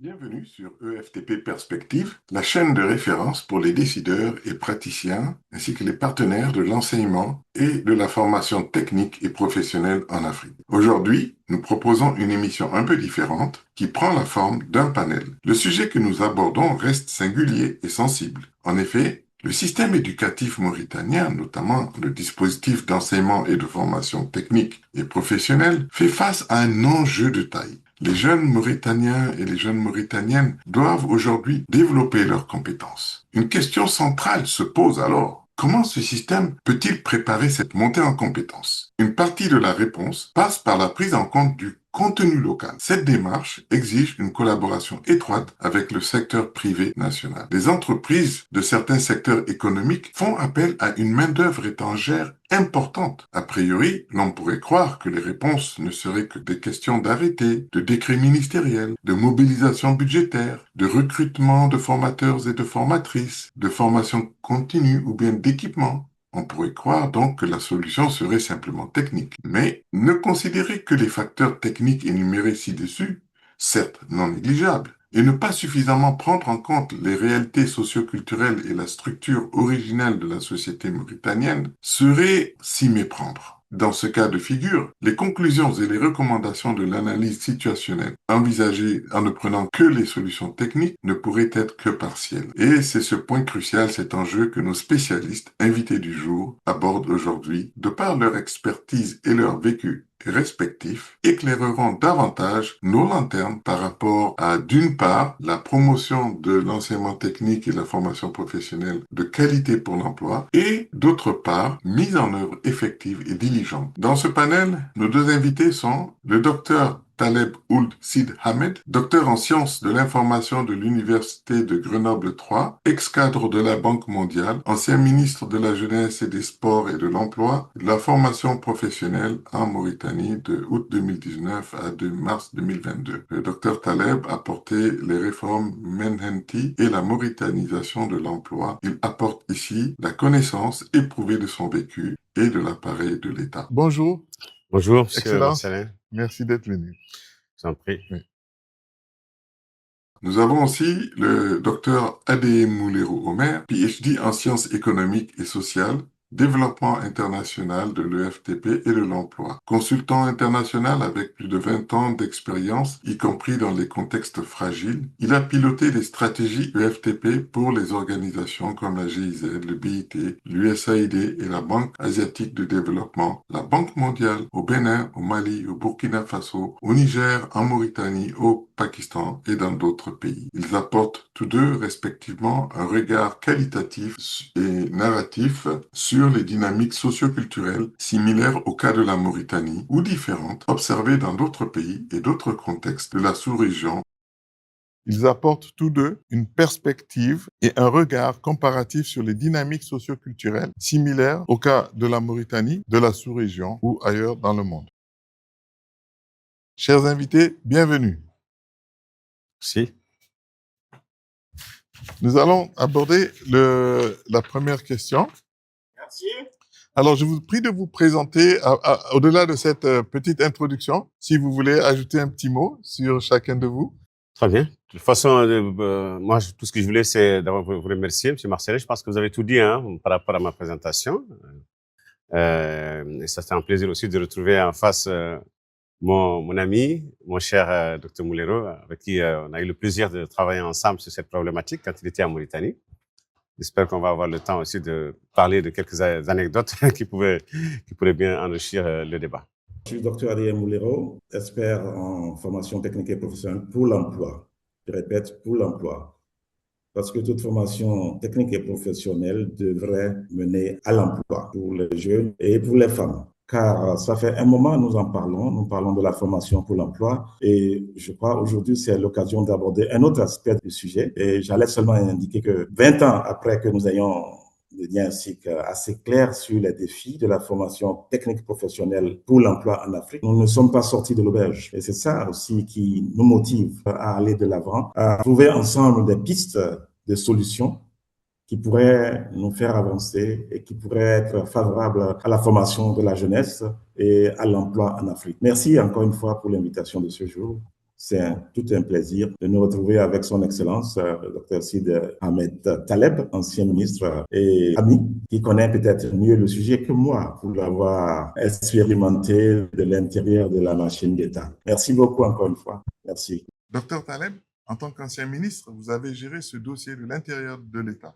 Bienvenue sur EFTP Perspective, la chaîne de référence pour les décideurs et praticiens, ainsi que les partenaires de l'enseignement et de la formation technique et professionnelle en Afrique. Aujourd'hui, nous proposons une émission un peu différente qui prend la forme d'un panel. Le sujet que nous abordons reste singulier et sensible. En effet, le système éducatif mauritanien, notamment le dispositif d'enseignement et de formation technique et professionnelle, fait face à un enjeu de taille. Les jeunes Mauritaniens et les jeunes Mauritaniennes doivent aujourd'hui développer leurs compétences. Une question centrale se pose alors. Comment ce système peut-il préparer cette montée en compétences? Une partie de la réponse passe par la prise en compte du contenu local. Cette démarche exige une collaboration étroite avec le secteur privé national. Les entreprises de certains secteurs économiques font appel à une main-d'œuvre étrangère importante. A priori, l'on pourrait croire que les réponses ne seraient que des questions d'arrêté, de décrets ministériels, de mobilisation budgétaire, de recrutement de formateurs et de formatrices, de formation continue ou bien d'équipement. On pourrait croire donc que la solution serait simplement technique. Mais ne considérer que les facteurs techniques énumérés ci-dessus, certes non négligeables, et ne pas suffisamment prendre en compte les réalités socioculturelles et la structure originelle de la société mauritanienne serait s'y méprendre. Dans ce cas de figure, les conclusions et les recommandations de l'analyse situationnelle envisagées en ne prenant que les solutions techniques ne pourraient être que partielles. Et c'est ce point crucial, cet enjeu que nos spécialistes invités du jour abordent aujourd'hui, de par leur expertise et leur vécu respectifs, éclaireront davantage nos lanternes par rapport à, d'une part, la promotion de l'enseignement technique et de la formation professionnelle de qualité pour l'emploi et, d'autre part, mise en œuvre effective et diligente. Dans ce panel, nos deux invités sont le docteur Taleb Ould Sid Ahmed, docteur en sciences de l'information de l'Université de Grenoble 3, ex-cadre de la Banque mondiale, ancien ministre de la Jeunesse et des Sports et de l'Emploi, de la formation professionnelle en Mauritanie de août 2019 à mars 2022. Le docteur Taleb a porté les réformes Menhenti et la mauritanisation de l'emploi. Il apporte ici la connaissance éprouvée de son vécu et de l'appareil de l'État. Bonjour. Bonjour, Monsieur Excellence. Marcelin. Merci d'être venu. Je vous en prie. Oui. Nous avons aussi le docteur Adeyem Moulero Omer, PhD en sciences économiques et sociales, développement international de l'EFTP et de l'emploi. Consultant international avec plus de 20 ans d'expérience, y compris dans les contextes fragiles, il a piloté les stratégies EFTP pour les organisations comme la GIZ, le BIT, l'USAID et la Banque asiatique de développement, la Banque mondiale au Bénin, au Mali, au Burkina Faso, au Niger, en Mauritanie, au Pakistan et dans d'autres pays. Ils apportent tous deux respectivement un regard qualitatif et narratif sur les dynamiques socioculturelles similaires au cas de la Mauritanie ou différentes observées dans d'autres pays et d'autres contextes de la sous-région. Ils apportent tous deux une perspective et un regard comparatif sur les dynamiques socioculturelles similaires au cas de la Mauritanie, de la sous-région ou ailleurs dans le monde. Chers invités, bienvenue. Merci. Nous allons aborder la première question. Merci. Alors, je vous prie de vous présenter au-delà de cette petite introduction, si vous voulez ajouter un petit mot sur chacun de vous. Très bien. De toute façon, moi, tout ce que je voulais, c'est d'abord vous remercier, Monsieur Marcelin. Je pense que vous avez tout dit par rapport à ma présentation. Et ça, c'est un plaisir aussi de retrouver en face mon ami, mon cher Dr Moulero, avec qui on a eu le plaisir de travailler ensemble sur cette problématique quand il était en Mauritanie. J'espère qu'on va avoir le temps aussi de parler de quelques anecdotes qui pourraient bien enrichir le débat. Je suis Dr Adeyem Moulero, expert en formation technique et professionnelle pour l'emploi. Je répète, pour l'emploi. Parce que toute formation technique et professionnelle devrait mener à l'emploi pour les jeunes et pour les femmes. Car ça fait un moment nous parlons de la formation pour l'emploi et je crois aujourd'hui c'est l'occasion d'aborder un autre aspect du sujet et j'allais seulement indiquer que 20 ans après que nous ayons des diagnostics assez clairs sur les défis de la formation technique professionnelle pour l'emploi en Afrique, nous ne sommes pas sortis de l'auberge et c'est ça aussi qui nous motive à aller de l'avant, à trouver ensemble des pistes de solutions qui pourraient nous faire avancer et qui pourraient être favorables à la formation de la jeunesse et à l'emploi en Afrique. Merci encore une fois pour l'invitation de ce jour. C'est tout un plaisir de nous retrouver avec son Excellence, le Dr Sid Ahmed Taleb, ancien ministre et ami, qui connaît peut-être mieux le sujet que moi pour l'avoir expérimenté de l'intérieur de la machine d'État. Merci beaucoup encore une fois. Merci. Dr Taleb, en tant qu'ancien ministre, vous avez géré ce dossier de l'intérieur de l'État.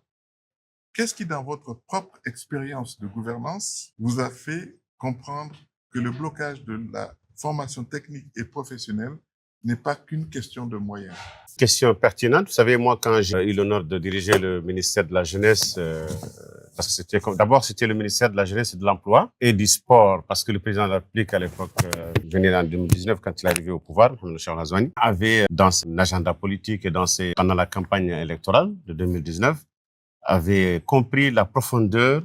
Qu'est-ce qui, dans votre propre expérience de gouvernance, vous a fait comprendre que le blocage de la formation technique et professionnelle n'est pas qu'une question de moyens? Question pertinente. Vous savez, moi, quand j'ai eu l'honneur de diriger le ministère de la Jeunesse, parce que d'abord, c'était le ministère de la Jeunesse et de l'Emploi et du Sport, parce que le président de la République, à l'époque, venait en 2019, quand il est arrivé au pouvoir, le Cheikh Razouani, avait dans son agenda politique et pendant la campagne électorale de 2019, avait compris la profondeur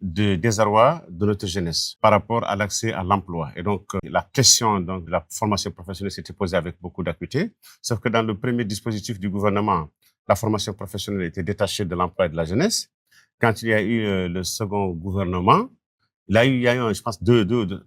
de désarroi de notre jeunesse par rapport à l'accès à l'emploi. Et donc, la question de la formation professionnelle s'était posée avec beaucoup d'acuité, sauf que dans le premier dispositif du gouvernement, la formation professionnelle était détachée de l'emploi et de la jeunesse. Quand il y a eu le second gouvernement, il y a eu, je pense,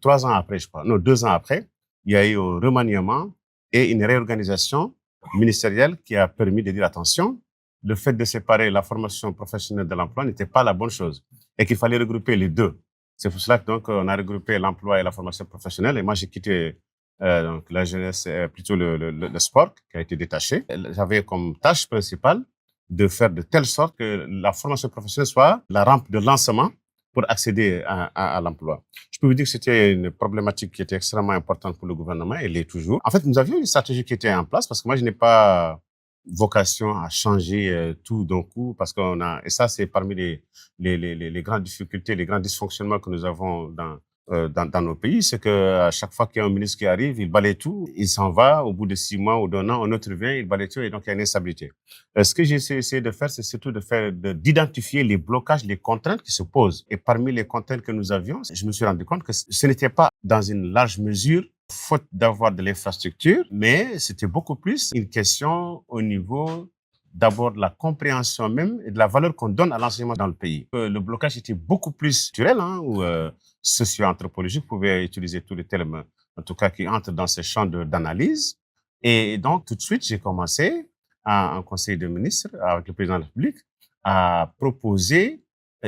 3 ans après, je crois, non, 2 ans après, il y a eu un remaniement et une réorganisation ministérielle qui a permis de dire attention, le fait de séparer la formation professionnelle de l'emploi n'était pas la bonne chose et qu'il fallait regrouper les deux. C'est pour cela que donc on a regroupé l'emploi et la formation professionnelle. Et moi, j'ai quitté donc la jeunesse, plutôt le sport qui a été détaché. J'avais comme tâche principale de faire de telle sorte que la formation professionnelle soit la rampe de lancement pour accéder à l'emploi. Je peux vous dire que c'était une problématique qui était extrêmement importante pour le gouvernement, et l'est toujours. En fait, nous avions une stratégie qui était en place parce que moi, je n'ai pas vocation à changer tout d'un coup, parce et ça, c'est parmi les grandes difficultés, les grands dysfonctionnements que nous avons dans nos pays, c'est que à chaque fois qu'il y a un ministre qui arrive, il balaye tout, il s'en va, au bout de 6 mois ou d'1 an, un autre vient, il balaye tout, et donc il y a une instabilité. Ce que j'ai essayé de faire, c'est surtout d'identifier les blocages, les contraintes qui se posent. Et parmi les contraintes que nous avions, je me suis rendu compte que ce n'était pas dans une large mesure faute d'avoir de l'infrastructure, mais c'était beaucoup plus une question au niveau d'abord de la compréhension même et de la valeur qu'on donne à l'enseignement dans le pays. Le blocage était beaucoup plus structurel, ou socio-anthropologique, vous pouvez utiliser tous les termes, en tout cas, qui entrent dans ces champs d'analyse. Et donc, tout de suite, j'ai commencé, en conseil de ministres, avec le président de la République, à proposer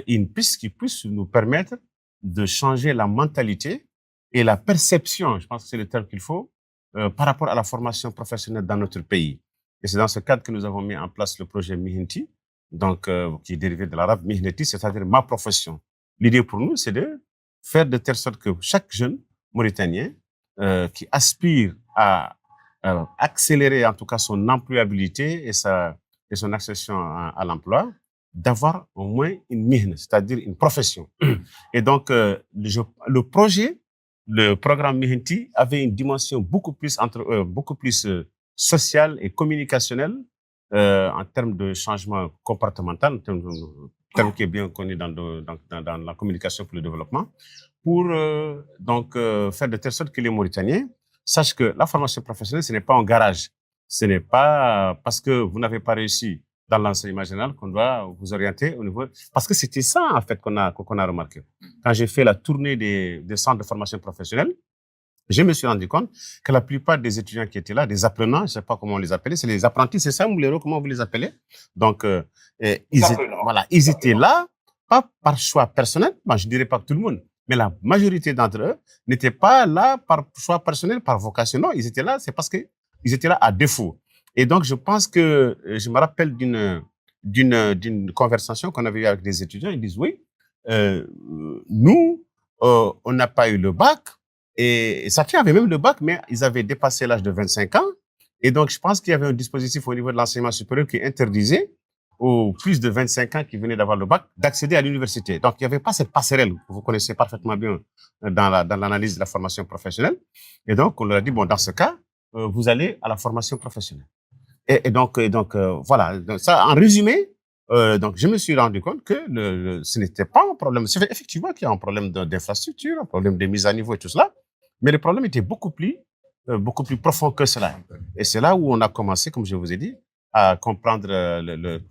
une piste qui puisse nous permettre de changer la mentalité et la perception, je pense que c'est le terme qu'il faut, par rapport à la formation professionnelle dans notre pays. Et c'est dans ce cadre que nous avons mis en place le projet Mihinti, donc qui est dérivé de l'arabe Mihneti, c'est-à-dire ma profession. L'idée pour nous, c'est de faire de telle sorte que chaque jeune Mauritanien qui aspire à accélérer en tout cas son employabilité et son accession à l'emploi, d'avoir au moins une mihne, c'est-à-dire une profession. Et donc, le programme Mihinti avait une dimension beaucoup plus sociale et communicationnelle en termes de changement comportemental, terme qui est bien connu dans la communication pour le développement, pour faire de telle sorte que les Mauritaniens sachent que la formation professionnelle, ce n'est pas un garage. Ce n'est pas parce que vous n'avez pas réussi dans l'enseignement général qu'on doit vous orienter au niveau... Parce que c'était ça, en fait, qu'on a remarqué. Quand j'ai fait la tournée des centres de formation professionnelle, je me suis rendu compte que la plupart des étudiants qui étaient là, des apprenants, je ne sais pas comment on les appelait, c'est les apprentis, c'est ça, Moulero, comment vous les appelez? Donc, ils étaient là, pas par choix personnel, moi je ne dirais pas que tout le monde, mais la majorité d'entre eux n'étaient pas là par choix personnel, par vocation. Non, ils étaient là, c'est parce qu'ils étaient là à défaut. Et donc, je pense que, je me rappelle d'une conversation qu'on avait eue avec des étudiants, ils disent, oui, nous, on n'a pas eu le bac, et certains avaient même le bac, mais ils avaient dépassé l'âge de 25 ans. Et donc, je pense qu'il y avait un dispositif au niveau de l'enseignement supérieur qui interdisait aux plus de 25 ans qui venaient d'avoir le bac d'accéder à l'université. Donc, il n'y avait pas cette passerelle que vous connaissez parfaitement bien dans l'analyse de la formation professionnelle. Et donc, on leur a dit, bon, dans ce cas, vous allez à la formation professionnelle. Et donc, voilà. Donc, ça, en résumé, donc, je me suis rendu compte que ce n'était pas un problème. C'est effectivement qu'il y a un problème d'infrastructure, un problème de mise à niveau et tout cela. Mais le problème était beaucoup plus profond que cela. Et c'est là où on a commencé, comme je vous ai dit, à comprendre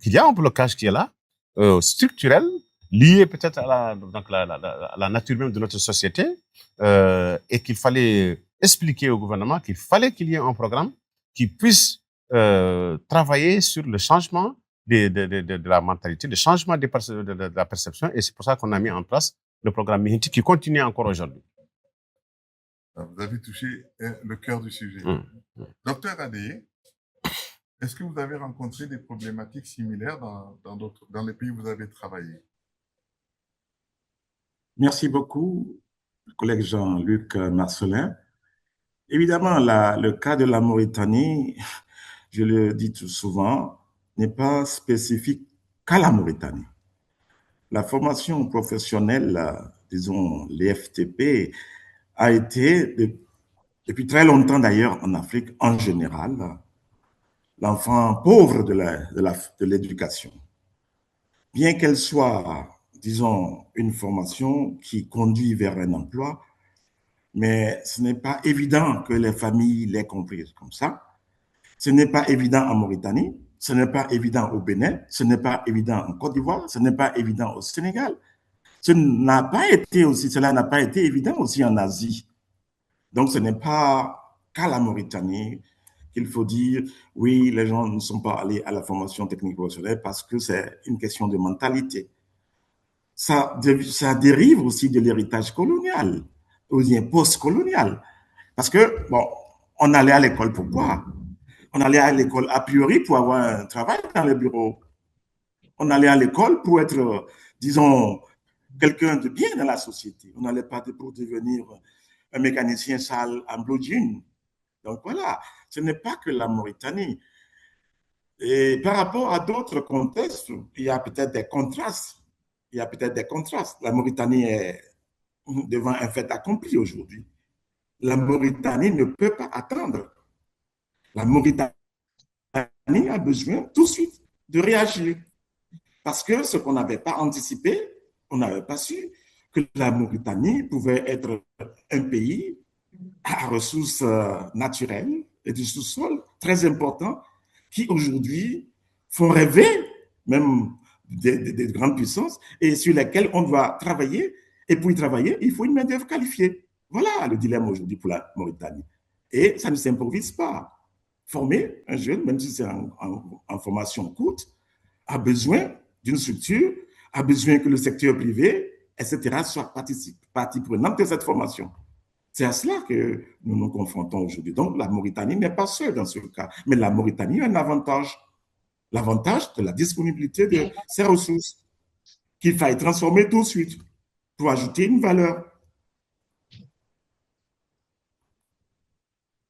qu'il y a un blocage qui est là, structurel, lié peut-être à la nature même de notre société, et qu'il fallait expliquer au gouvernement qu'il fallait qu'il y ait un programme qui puissent travailler sur le changement de la mentalité, le changement de la perception. Et c'est pour ça qu'on a mis en place le programme Mihinti qui continue encore aujourd'hui. Vous avez touché le cœur du sujet. Docteur Adé, est-ce que vous avez rencontré des problématiques similaires dans les pays où vous avez travaillé? Merci beaucoup, collègue Jean-Luc Marcelin. Évidemment, le cas de la Mauritanie, je le dis tout souvent, n'est pas spécifique qu'à la Mauritanie. La formation professionnelle, disons l'EFTP, a été, depuis très longtemps d'ailleurs en Afrique en général, l'enfant pauvre de l'éducation. Bien qu'elle soit, disons, une formation qui conduit vers un emploi, mais ce n'est pas évident que les familles l'aient comprise comme ça. Ce n'est pas évident en Mauritanie, ce n'est pas évident au Bénin, ce n'est pas évident en Côte d'Ivoire, ce n'est pas évident au Sénégal. Cela n'a pas été évident aussi en Asie. Donc, ce n'est pas qu'à la Mauritanie qu'il faut dire, oui, les gens ne sont pas allés à la formation technique professionnelle parce que c'est une question de mentalité. Ça dérive aussi de l'héritage colonial, ou bien post-colonial. Parce que, bon, on allait à l'école pourquoi? On allait à l'école a priori pour avoir un travail dans le bureau. On allait à l'école pour être, disons, quelqu'un de bien dans la société. On n'allait pas pour devenir un mécanicien sale en blue jean. Donc voilà, ce n'est pas que la Mauritanie. Et par rapport à d'autres contextes, il y a peut-être des contrastes. La Mauritanie est devant un fait accompli aujourd'hui. La Mauritanie ne peut pas attendre. La Mauritanie a besoin tout de suite de réagir. Parce que ce qu'on n'avait pas anticipé, on n'avait pas su que la Mauritanie pouvait être un pays à ressources naturelles et du sous-sol très importants qui aujourd'hui font rêver même des grandes puissances et sur lesquels on doit travailler. Et pour y travailler, il faut une main-d'œuvre qualifiée. Voilà le dilemme aujourd'hui pour la Mauritanie. Et ça ne s'improvise pas. Former un jeune, même si c'est en formation courte, a besoin d'une structure, a besoin que le secteur privé, etc., soit partie prenante de cette formation. C'est à cela que nous nous confrontons aujourd'hui. Donc, la Mauritanie n'est pas seule dans ce cas, mais la Mauritanie a un avantage. L'avantage de la disponibilité de ses ressources qu'il faille transformer tout de suite pour ajouter une valeur.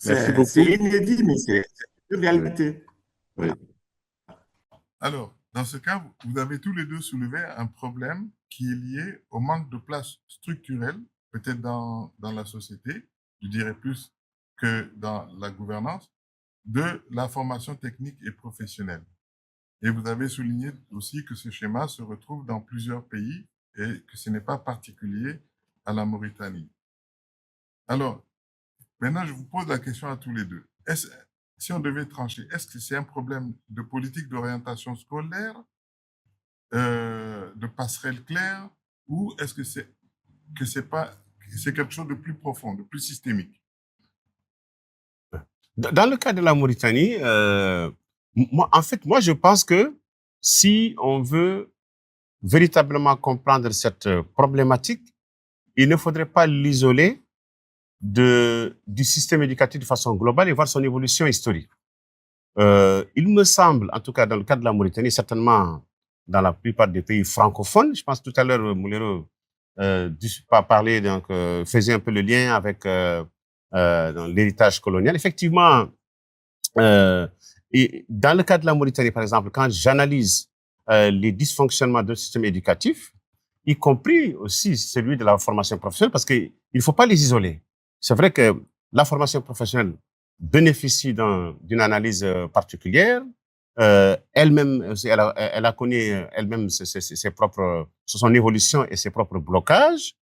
C'est inédit, mais c'est une réalité. Oui. Alors, dans ce cas, vous avez tous les deux soulevé un problème qui est lié au manque de place structurelle, peut-être dans la société, je dirais plus que dans la gouvernance, de la formation technique et professionnelle. Et vous avez souligné aussi que ce schéma se retrouve dans plusieurs pays et que ce n'est pas particulier à la Mauritanie. Alors, maintenant, je vous pose la question à tous les deux. Si on devait trancher, est-ce que c'est un problème de politique d'orientation scolaire, de passerelle claire, ou est-ce que c'est quelque chose de plus profond, de plus systémique? Dans le cas de la Mauritanie, moi, je pense que si on veut véritablement comprendre cette problématique, il ne faudrait pas l'isoler du système éducatif de façon globale et voir son évolution historique. Il me semble, en tout cas dans le cas de la Mauritanie, certainement dans la plupart des pays francophones, je pense tout à l'heure, Moulero parlait, donc, faisait un peu le lien avec l'héritage colonial. Effectivement, et dans le cas de la Mauritanie, par exemple, quand j'analyse les dysfonctionnements de système éducatif, y compris aussi celui de la formation professionnelle, parce qu'il ne faut pas les isoler. C'est vrai que la formation professionnelle bénéficie d'une analyse particulière. Elle-même, elle a connu elle-même son évolution et ses propres blocages.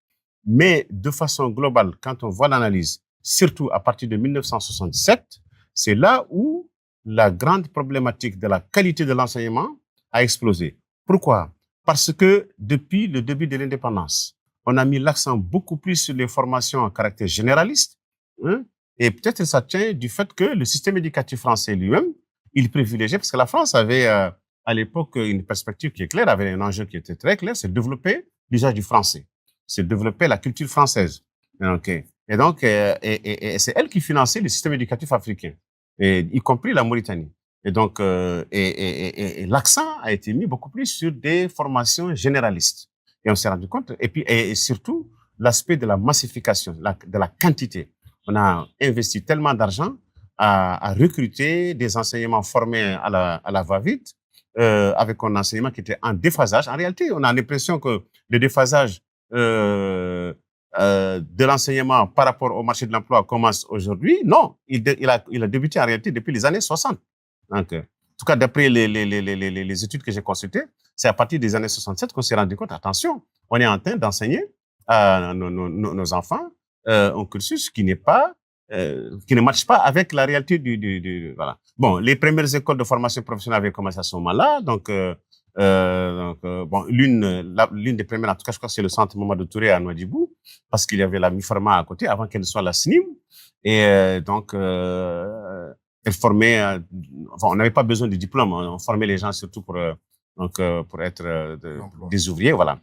Mais de façon globale, quand on voit l'analyse, surtout à partir de 1967, c'est là où la grande problématique de la qualité de l'enseignement a explosé. Pourquoi? Parce que depuis le début de l'indépendance, on a mis l'accent beaucoup plus sur les formations à caractère généraliste, hein, Et peut-être ça tient du fait que le système éducatif français lui-même, il privilégiait, parce que la France avait à l'époque une perspective qui est claire, avait un enjeu qui était très clair, c'est développer l'usage du français, c'est développer la culture française. Okay. Et donc, c'est elle qui finançait le système éducatif africain, y compris la Mauritanie. Et donc, l'accent a été mis beaucoup plus sur des formations généralistes. Et on s'est rendu compte, et puis, et surtout, l'aspect de la massification, de la quantité. On a investi tellement d'argent à recruter des enseignements formés à la va-vite, avec un enseignement qui était en déphasage. En réalité, on a l'impression que le déphasage de l'enseignement par rapport au marché de l'emploi commence aujourd'hui. Non, il a débuté en réalité depuis les années 60. Donc, en tout cas, d'après les études que j'ai consultées, c'est à partir des années 67 qu'on s'est rendu compte, attention, on est en train d'enseigner à nos enfants un cursus qui n'est pas, qui ne matche pas avec la réalité voilà. Bon, les premières écoles de formation professionnelle avaient commencé à ce moment-là, donc bon, l'une des premières, en tout cas, je crois que c'est le centre Mamadou Touré à Nouadhibou, parce qu'il y avait la MIFARMA à côté, avant qu'elle ne soit la SNIM. Et donc, elle formait, enfin, on n'avait pas besoin de diplôme, on formait les gens surtout pour être des ouvriers, voilà.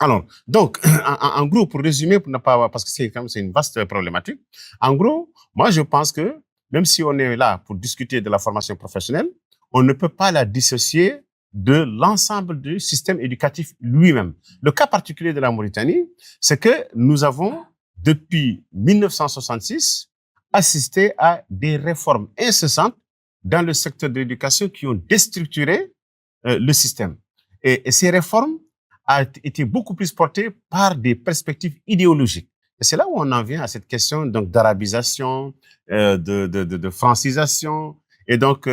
Alors, donc, en gros, pour résumer, pour ne pas, parce que c'est une vaste problématique. En gros, moi, je pense que même si on est là pour discuter de la formation professionnelle, on ne peut pas la dissocier de l'ensemble du système éducatif lui-même. Le cas particulier de la Mauritanie, c'est que nous avons, depuis 1966, assisté à des réformes incessantes dans le secteur de l'éducation qui ont déstructuré le système. Et ces réformes a été beaucoup plus portées par des perspectives idéologiques. Et c'est là où on en vient à cette question donc d'arabisation, de francisation, et donc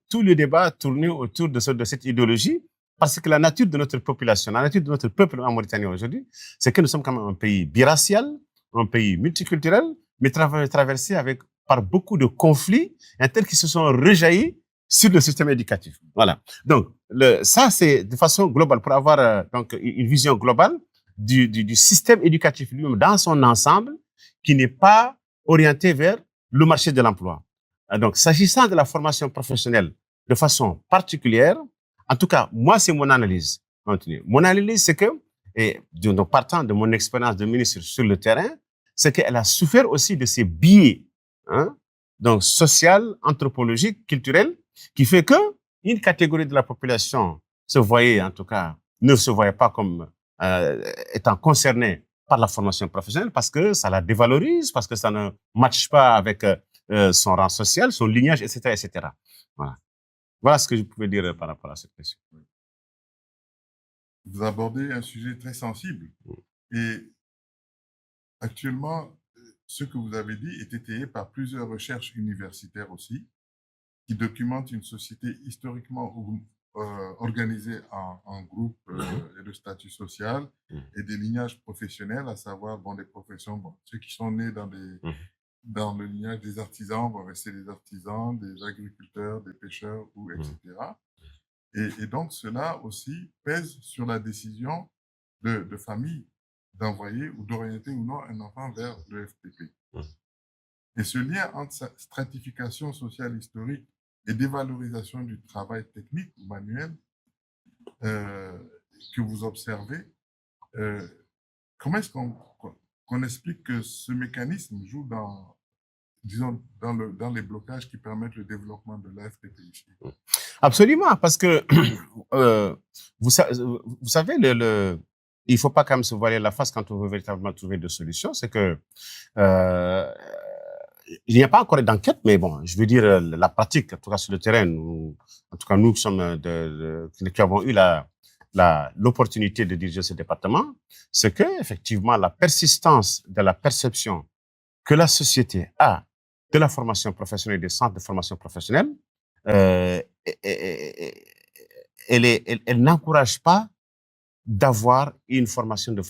tout le débat tourné autour de cette idéologie, parce que la nature de notre population, la nature de notre peuple en Mauritanie aujourd'hui, c'est que nous sommes quand même un pays biracial, un pays multiculturel, mais traversé par beaucoup de conflits tels qui se sont rejaillis sur le système éducatif. Voilà. Donc, ça, c'est de façon globale, pour avoir donc une vision globale du système éducatif lui-même dans son ensemble, qui n'est pas orienté vers le marché de l'emploi. Donc, s'agissant de la formation professionnelle de façon particulière, en tout cas, moi, c'est mon analyse. Mon analyse, c'est que, et donc partant de mon expérience de ministre sur le terrain, c'est qu'elle a souffert aussi de ces biais, hein, donc social, anthropologique, culturel, qui fait que une catégorie de la population se voyait, en tout cas, ne se voyait pas comme étant concernée par la formation professionnelle parce que ça la dévalorise, parce que ça ne matche pas avec son rang social, son lignage, etc., etc. Voilà. Voilà ce que je pouvais dire par rapport à cette question. Vous abordez un sujet très sensible et actuellement, ce que vous avez dit est étayé par plusieurs recherches universitaires aussi, qui documentent une société historiquement organisée en groupes et de statut social et des lignages professionnels, à savoir des professions, ceux qui sont nés dans le lignage des artisans vont rester des artisans, des agriculteurs, des pêcheurs, etc. Et donc, cela aussi pèse sur la décision de famille d'envoyer ou d'orienter ou non un enfant vers le FPP. Et ce lien entre stratification sociale historique et dévalorisation du travail technique ou manuel que vous observez, comment est-ce qu'on explique que ce mécanisme joue dans les blocages qui permettent le développement de l'AFPP ici? Absolument, parce que vous savez, il ne faut pas quand même se voiler la face quand on veut véritablement trouver des solutions. C'est que il n'y a pas encore d'enquête, mais bon, je veux dire la pratique, en tout cas sur le terrain, en tout cas nous qui sommes qui avons eu l'opportunité de diriger ce département, c'est que effectivement la persistance de la perception que la société a de la formation professionnelle, des centres de formation professionnelle, elle n'encourage pas d'avoir une formation de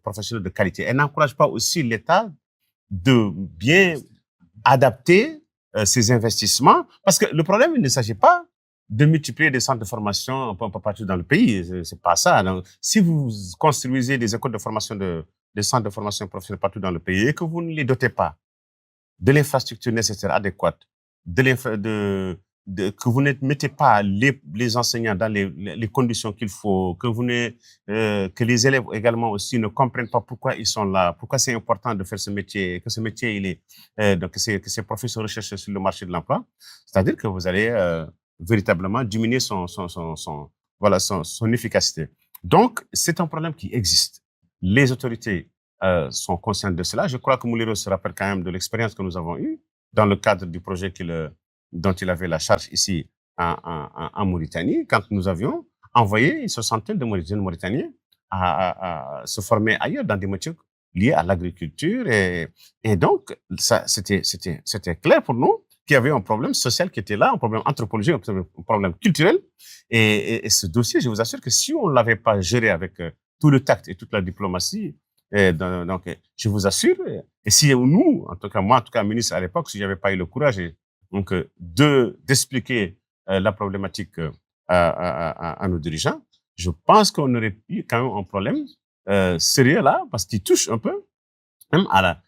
professionnels de qualité. Elle n'encourage pas aussi l'État de bien adapter ses investissements, parce que le problème, il ne s'agit pas de multiplier des centres de formation un peu partout dans le pays. C'est pas ça. Donc, si vous construisez des écoles de formation, des centres de formation professionnelle partout dans le pays et que vous ne les dotez pas de l'infrastructure nécessaire, adéquate, que vous ne mettez pas les enseignants dans les conditions qu'il faut, que les élèves également aussi ne comprennent pas pourquoi ils sont là, pourquoi c'est important de faire ce métier, que ce métier, donc que ces professeurs recherchent sur le marché de l'emploi, c'est-à-dire que vous allez véritablement diminuer son efficacité. Donc, c'est un problème qui existe. Les autorités sont conscientes de cela. Je crois que Mouliro se rappelle quand même de l'expérience que nous avons eue dans le cadre du projet dont il avait la charge ici en Mauritanie, quand nous avions envoyé une soixantaine de Mauritaniens à se former ailleurs dans des métiers liés à l'agriculture. Et donc, ça, c'était clair pour nous qu'il y avait un problème social qui était là, un problème anthropologique, un problème culturel. Et ce dossier, je vous assure que si on ne l'avait pas géré avec tout le tact et toute la diplomatie, donc, je vous assure, et si nous, en tout cas, moi, en tout cas, ministre à l'époque, si j'avais pas eu le courage donc, d'expliquer la problématique à nos dirigeants, je pense qu'on aurait eu quand même un problème sérieux là, parce qu'il touche un peu même à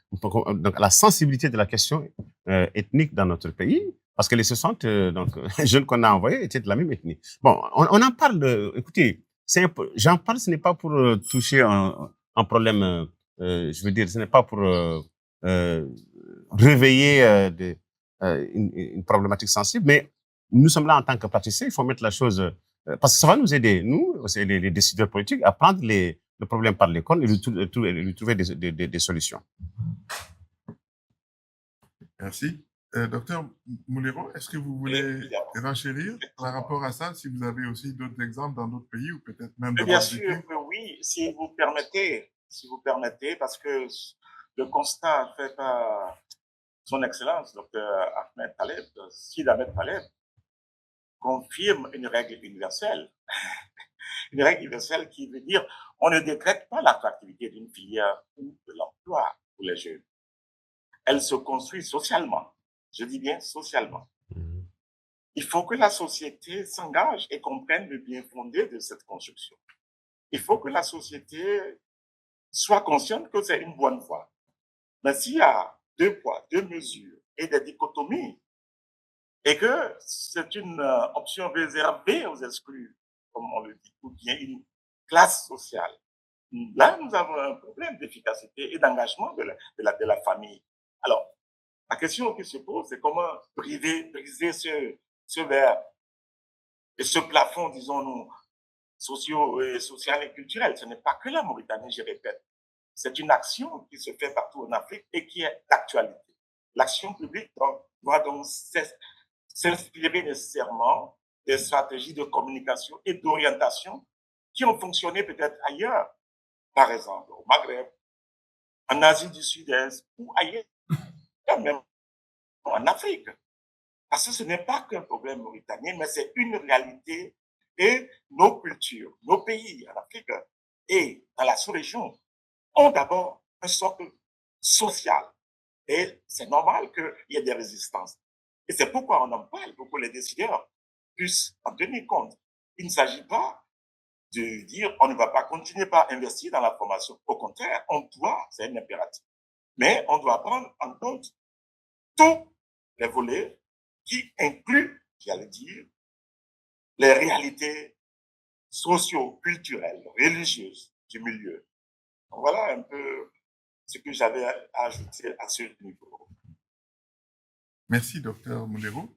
la sensibilité de la question ethnique dans notre pays, parce que les 60 jeunes qu'on a envoyés étaient de la même ethnie. Bon, on en parle, écoutez, j'en parle, ce n'est pas pour toucher un problème, je veux dire, ce n'est pas pour réveiller une problématique sensible, mais nous sommes là en tant que praticiens, il faut mettre la chose, parce que ça va nous aider, nous, les décideurs politiques, à prendre le problème par les cornes et lui trouver des solutions. Merci. Docteur Mouliro, est-ce que vous voulez renchérir par rapport à ça, si vous avez aussi d'autres exemples dans d'autres pays ou peut-être même dans Bien sûr que oui, si vous permettez, parce que le constat fait par son Excellence, Dr Ahmed Taleb, Sid Ahmed Taleb, confirme une règle universelle. Une règle universelle qui veut dire on ne décrète pas l'attractivité d'une filière ou de l'emploi pour les jeunes. Elle se construit socialement. Je dis bien socialement. Il faut que la société s'engage et comprenne le bien fondé de cette construction. Il faut que la société soit consciente que c'est une bonne voie. Mais s'il y a 2 poids, 2 mesures et des dichotomies, et que c'est une option réservée aux exclus, comme on le dit, ou bien une classe sociale, là, nous avons un problème d'efficacité et d'engagement de la famille. Alors, la question qui se pose, c'est comment briser ce verre et ce plafond, disons-nous, social et culturel. Ce n'est pas que la Mauritanie, je répète. C'est une action qui se fait partout en Afrique et qui est d'actualité. L'action publique doit donc s'inspirer nécessairement des stratégies de communication et d'orientation qui ont fonctionné peut-être ailleurs, par exemple au Maghreb, en Asie du Sud-Est ou ailleurs, même en Afrique. Parce que ce n'est pas qu'un problème mauritanien, mais c'est une réalité et nos cultures, nos pays en Afrique et dans la sous-région ont d'abord un socle social. Et c'est normal qu'il y ait des résistances. Et c'est pourquoi on en parle, pour que les décideurs puissent en tenir compte. Il ne s'agit pas de dire on ne va pas continuer par investir dans la formation. Au contraire, on doit, c'est un impératif. Mais on doit prendre en compte tous les volets qui incluent, j'allais dire, les réalités socio-culturelles, religieuses du milieu. Donc voilà un peu ce que j'avais à ajouter à ce niveau. Merci, docteur Mouliro.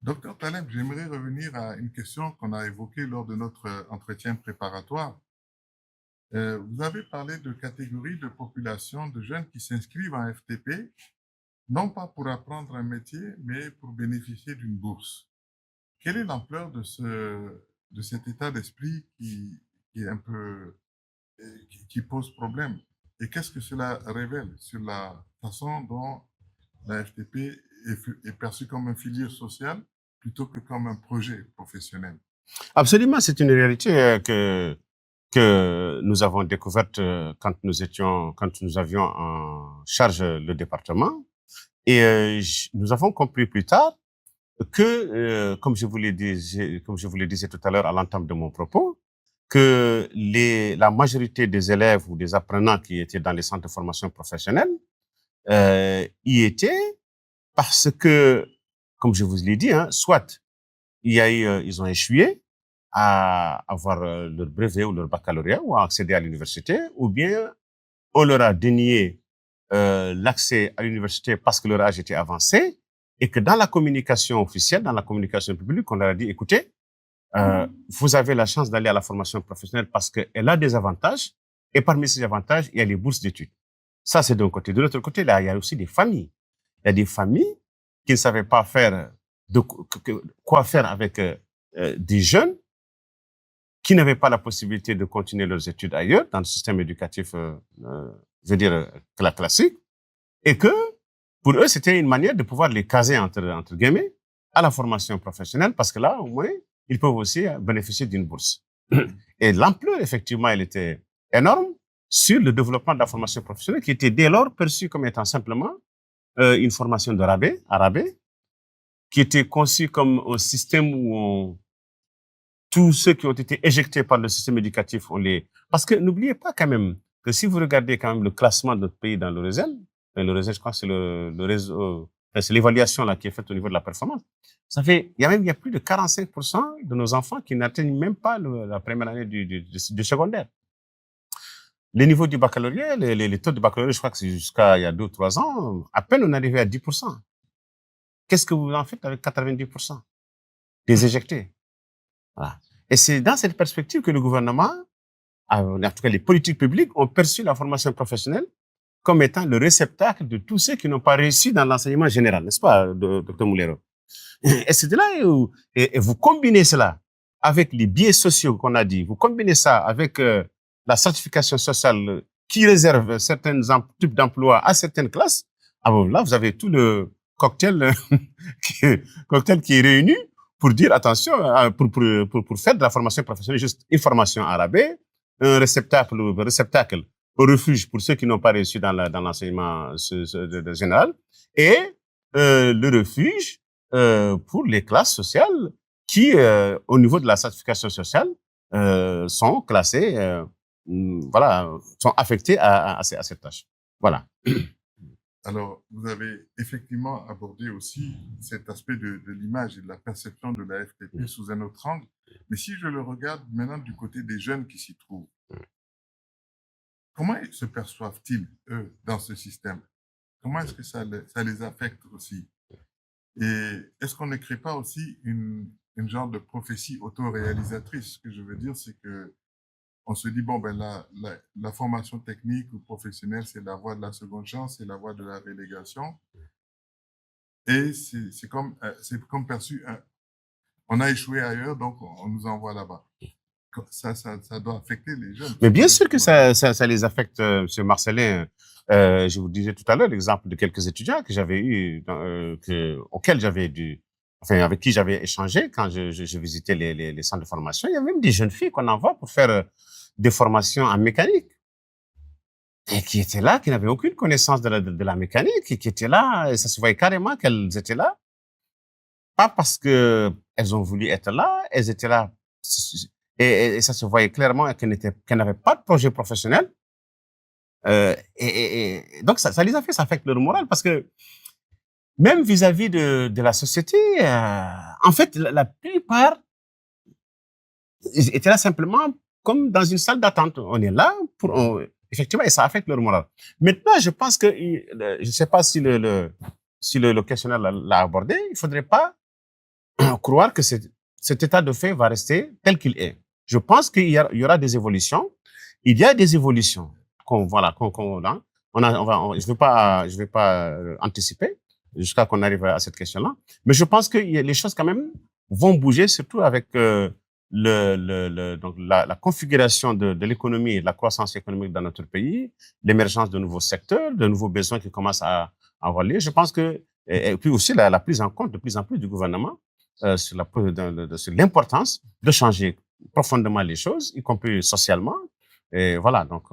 Docteur Taleb, j'aimerais revenir à une question qu'on a évoquée lors de notre entretien préparatoire. Vous avez parlé de catégories de population de jeunes qui s'inscrivent en FTP, non pas pour apprendre un métier, mais pour bénéficier d'une bourse. Quelle est l'ampleur de cet état d'esprit qui est un peu, qui pose problème? Et qu'est-ce que cela révèle sur la façon dont la FTP est perçue comme une filière sociale plutôt que comme un projet professionnel? Absolument, c'est une réalité que nous avons découverte quand nous avions en charge le département. Et nous avons compris plus tard que, comme je vous le disais tout à l'heure à l'entame de mon propos, que la majorité des élèves ou des apprenants qui étaient dans les centres de formation professionnelle y étaient parce que, comme je vous l'ai dit, hein, soit ils ont échoué à avoir leur brevet ou leur baccalauréat ou à accéder à l'université, ou bien on leur a dénié l'accès à l'université parce que leur âge était avancé, et que dans la communication officielle, dans la communication publique, on leur a dit, écoutez, vous avez la chance d'aller à la formation professionnelle parce qu'elle a des avantages, et parmi ces avantages, il y a les bourses d'études. Ça, c'est d'un côté. De l'autre côté, là, il y a aussi des familles. Il y a des familles qui ne savaient pas quoi faire avec des jeunes qui n'avaient pas la possibilité de continuer leurs études ailleurs, dans le système éducatif, je veux dire, classique, et que, pour eux, c'était une manière de pouvoir les caser, entre guillemets, à la formation professionnelle, parce que là, au moins, ils peuvent aussi bénéficier d'une bourse. Et l'ampleur, effectivement, elle était énorme sur le développement de la formation professionnelle, qui était dès lors perçue comme étant simplement une formation de rabais, qui était conçue comme un système où tous ceux qui ont été éjectés par le système éducatif, parce que n'oubliez pas quand même que si vous regardez quand même le classement de notre pays dans l'Eurozone, je crois que c'est le réseau, c'est l'évaluation là qui est faite au niveau de la performance. Il y a plus de 45% de nos enfants qui n'atteignent même pas la première année du secondaire. Les niveaux du baccalauréat, les taux de baccalauréat, je crois que c'est jusqu'à il y a 2 ou 3 ans, à peine on arrivait à 10%. Qu'est-ce que vous en faites avec 90% des éjectés? Voilà. Et c'est dans cette perspective que le gouvernement, en tout cas les politiques publiques, ont perçu la formation professionnelle comme étant le réceptacle de tous ceux qui n'ont pas réussi dans l'enseignement général, n'est-ce pas, Dr Moulero? Et c'est de là où, et vous combinez cela avec les biais sociaux qu'on a dit, vous combinez ça avec la certification sociale qui réserve certains types d'emplois à certaines classes, là, vous avez tout le cocktail qui est réuni pour dire, attention, pour faire de la formation professionnelle juste une formation en rabais, un réceptacle au refuge pour ceux qui n'ont pas réussi dans l'enseignement général, et le refuge pour les classes sociales qui, au niveau de la certification sociale, sont classées, sont affectées à cette tâche. Voilà. Alors, vous avez effectivement abordé aussi cet aspect de l'image et de la perception de la FTP sous un autre angle. Mais si je le regarde maintenant du côté des jeunes qui s'y trouvent, comment se perçoivent-ils, eux, dans ce système? Comment est-ce que ça les affecte aussi? Et est-ce qu'on ne crée pas aussi une genre de prophétie autoréalisatrice? Ce que je veux dire, c'est que on se dit, bon, ben la formation technique ou professionnelle, c'est la voie de la seconde chance, c'est la voie de la relégation. Et c'est comme perçu, on a échoué ailleurs, donc on nous envoie là-bas. Ça doit affecter les jeunes. Mais bien sûr que ça les affecte, M. Marcellin. Je vous disais tout à l'heure l'exemple de quelques étudiants que j'avais eu, avec qui j'avais échangé quand je visitais les centres de formation. Il y a même des jeunes filles qu'on envoie pour faire des formations en mécanique. Et qui étaient là, qui n'avaient aucune connaissance de la mécanique, et qui étaient là, et ça se voyait carrément qu'elles étaient là. Pas parce que elles ont voulu être là, elles étaient là. Et ça se voyait clairement qu'elles n'avaient pas de projet professionnel. Et donc, ça les a fait, ça affecte leur morale, parce que même vis-à-vis de la société, en fait, la plupart étaient là simplement comme dans une salle d'attente. On est là effectivement, et ça affecte leur morale. Maintenant, je pense que, je ne sais pas si le questionnaire l'a abordé, il ne faudrait pas croire que cet état de fait va rester tel qu'il est. Je pense qu'il y aura des évolutions. Il y a des évolutions. Je vais pas anticiper jusqu'à qu'on arrive à cette question-là. Mais je pense que les choses quand même vont bouger, surtout avec donc la configuration de l'économie et de la croissance économique dans notre pays, l'émergence de nouveaux secteurs, de nouveaux besoins qui commencent à avoir lieu. Je pense que, et puis aussi la prise en compte de plus en plus du gouvernement sur l'importance de changer profondément les choses, y compris socialement. Et voilà, donc.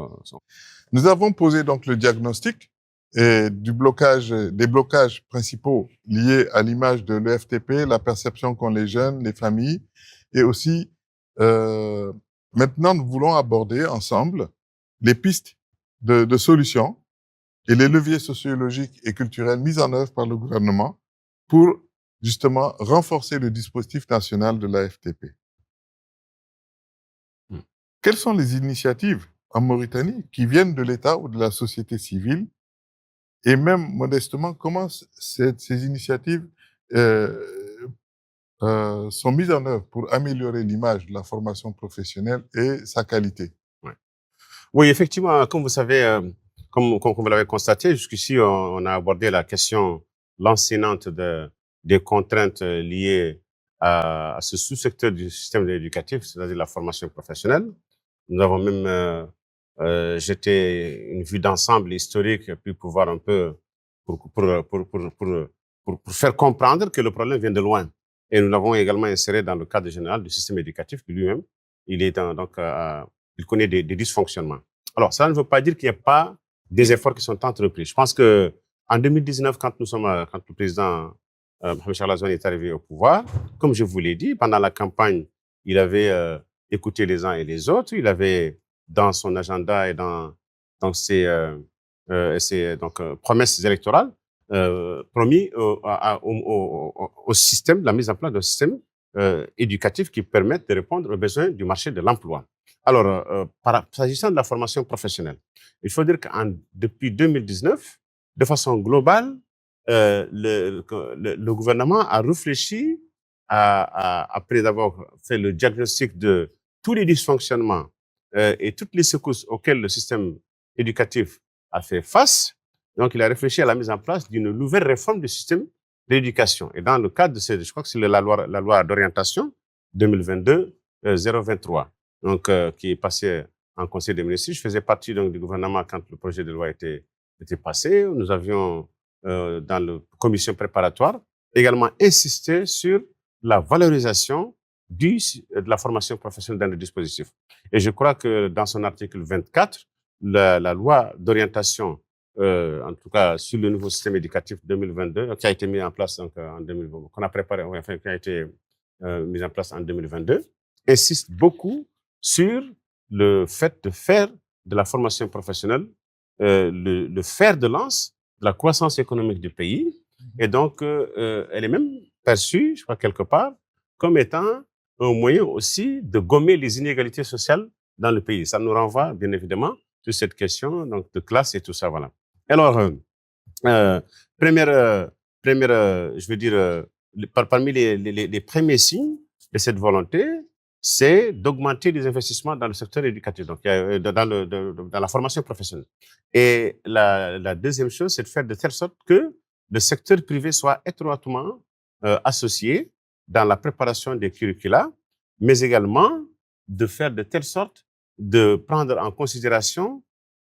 Nous avons posé donc le diagnostic des blocages principaux liés à l'image de l'EFTP, la perception qu'ont les jeunes, les familles, et aussi, maintenant, nous voulons aborder ensemble les pistes de solutions et les leviers sociologiques et culturels mis en œuvre par le gouvernement pour justement renforcer le dispositif national de la FTP. Quelles sont les initiatives en Mauritanie qui viennent de l'État ou de la société civile? Et même modestement, comment ces initiatives sont mises en œuvre pour améliorer l'image de la formation professionnelle et sa qualité? Oui, effectivement, comme vous savez, comme vous l'avez constaté, jusqu'ici, on a abordé la question lancinante des contraintes liées à ce sous-secteur du système éducatif, c'est-à-dire la formation professionnelle. Nous avons même jeté une vue d'ensemble historique, puis pour voir un peu, pour faire comprendre que le problème vient de loin. Et nous l'avons également inséré dans le cadre général du système éducatif lui-même. Il est il connaît des dysfonctionnements. Alors, ça ne veut pas dire qu'il n'y a pas des efforts qui sont entrepris. Je pense que en 2019, quand le président Mohamed Charles Lazoune est arrivé au pouvoir, comme je vous l'ai dit, pendant la campagne, il avait écouté les uns et les autres. Il avait dans son agenda et dans ses promesses électorales promis au système, la mise en place d'un système éducatif qui permette de répondre aux besoins du marché de l'emploi. Alors, s'agissant de la formation professionnelle, il faut dire que depuis 2019, de façon globale, le gouvernement a réfléchi après avoir fait le diagnostic de tous les dysfonctionnements et toutes les secousses auxquelles le système éducatif a fait face. Donc, il a réfléchi à la mise en place d'une nouvelle réforme du système d'éducation. Et dans le cadre de je crois que c'est la loi d'orientation 2022-023. Donc, qui est passé en Conseil des ministres. Je faisais partie donc du gouvernement quand le projet de loi était passé. Nous avions, dans la commission préparatoire, également insisté sur la valorisation de la formation professionnelle dans le dispositif. Et je crois que dans son article 24, la loi d'orientation, en tout cas sur le nouveau système éducatif 2022, qui a été mis en place donc, en 2020, qu'on a préparé, enfin, qui a été mis en place en 2022, insiste beaucoup sur le fait de faire de la formation professionnelle le fer de lance de la croissance économique du pays. Et donc, elle est même perçue, je crois, quelque part, comme étant un moyen aussi de gommer les inégalités sociales dans le pays. Ça nous renvoie, bien évidemment, sur cette question donc, de classe et tout ça. Voilà. Alors, première, je veux dire, parmi les premiers signes de cette volonté, c'est d'augmenter les investissements dans le secteur éducatif, donc dans la formation professionnelle. Et la deuxième chose, c'est de faire de telle sorte que le secteur privé soit étroitement associé dans la préparation des curricula, mais également de faire de telle sorte de prendre en considération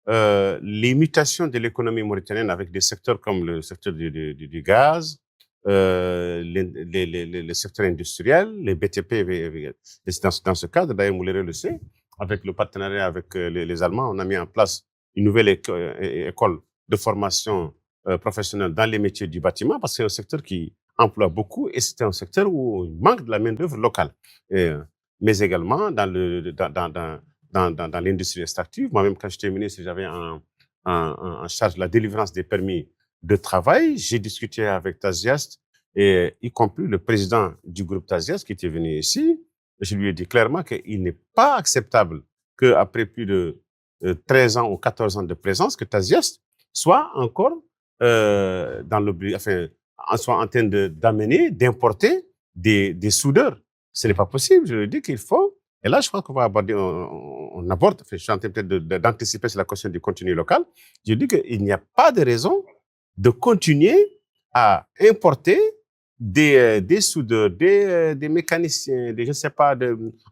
les mutations de l'économie mauritanienne avec des secteurs comme le secteur du gaz, les secteurs industriels, les BTP. Dans ce cadre, d'ailleurs, Mouléré le sait, avec le partenariat avec les Allemands, on a mis en place une nouvelle école de formation professionnelle dans les métiers du bâtiment, parce que c'est un secteur qui emploie beaucoup et c'est un secteur où il manque de la main-d'œuvre locale. Mais également dans l'industrie extractive. Moi-même, quand j'étais ministre, j'avais en charge la délivrance des permis de travail. J'ai discuté avec Taziast, et y compris le président du groupe Taziast qui était venu ici. Je lui ai dit clairement qu'il n'est pas acceptable qu'après plus de 13 ans ou 14 ans de présence, que Taziast soit encore soit en train d'importer des soudeurs. Ce n'est pas possible. Je lui ai dit qu'il faut. Et là, je crois qu'on va aborder, on aborde, je suis en train peut-être d'anticiper sur la question du contenu local. Je dis qu'il n'y a pas de raison de continuer à importer des soudeurs, des mécaniciens, je ne sais pas,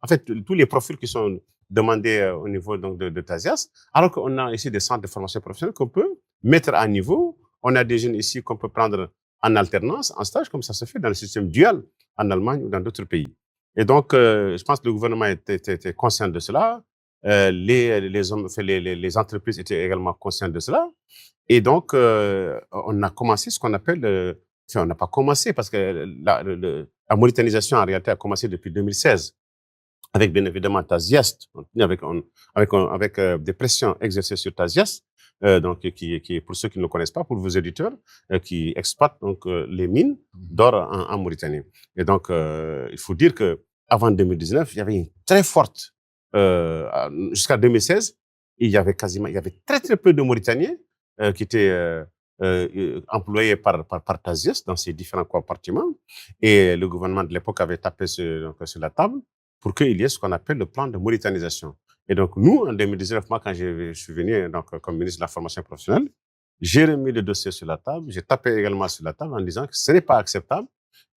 en fait, tous les profils qui sont demandés au niveau donc, de Taziast, alors qu'on a ici des centres de formation professionnelle qu'on peut mettre à niveau. On a des jeunes ici qu'on peut prendre en alternance, en stage, comme ça se fait dans le système dual en Allemagne ou dans d'autres pays. Et donc, je pense que le gouvernement était conscient de cela. Les entreprises étaient également conscientes de cela. Et donc, on a commencé ce qu'on appelle... on n'a pas commencé parce que la mauritanisation, en réalité, a commencé depuis 2016. Avec, bien évidemment, Taziast, avec des pressions exercées sur Taziast. donc qui pour ceux qui ne le connaissent pas, pour vos éditeurs, qui exploite donc les mines d'or en Mauritanie. Et donc il faut dire que avant 2019, il y avait une très forte jusqu'à 2016, il y avait très peu de Mauritaniens qui étaient employés par TASIES dans ces différents compartiments. Et le gouvernement de l'époque avait tapé sur la table pour qu'il y ait ce qu'on appelle le plan de mauritanisation. Et donc, nous, en 2019, moi, quand je suis venu comme ministre de la formation professionnelle, j'ai remis le dossier sur la table, j'ai tapé également sur la table en disant que ce n'est pas acceptable.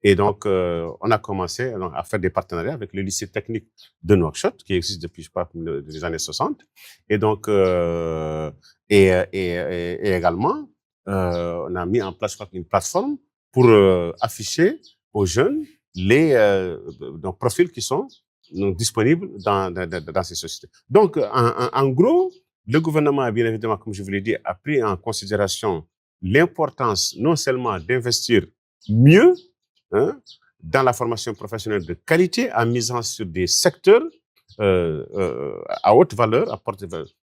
Et donc, on a commencé à faire des partenariats avec le lycée technique de Nouakchott, qui existe depuis, je crois, les années 60. Et donc, et également, on a mis en place, je crois, une plateforme pour afficher aux jeunes les profils qui sont disponibles dans ces sociétés. Donc, en gros, le gouvernement, bien évidemment, comme je vous l'ai dit, a pris en considération l'importance non seulement d'investir mieux dans la formation professionnelle de qualité, en misant sur des secteurs à haute valeur,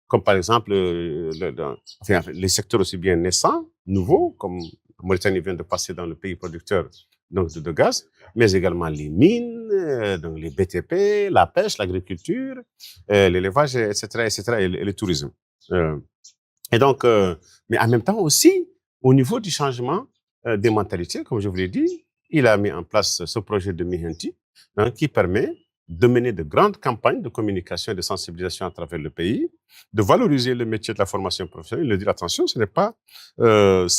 comme par exemple les secteurs aussi bien naissants, nouveaux, comme la Mauritanie vient de passer dans le pays producteur donc de gaz, mais également les mines, donc les BTP, la pêche, l'agriculture, l'élevage, etc., et le tourisme. Et donc, mais en même temps aussi, au niveau du changement des mentalités, comme je vous l'ai dit, il a mis en place ce projet de Mihenti, qui permet de mener de grandes campagnes de communication et de sensibilisation à travers le pays, de valoriser le métier de la formation professionnelle, de dire attention, ce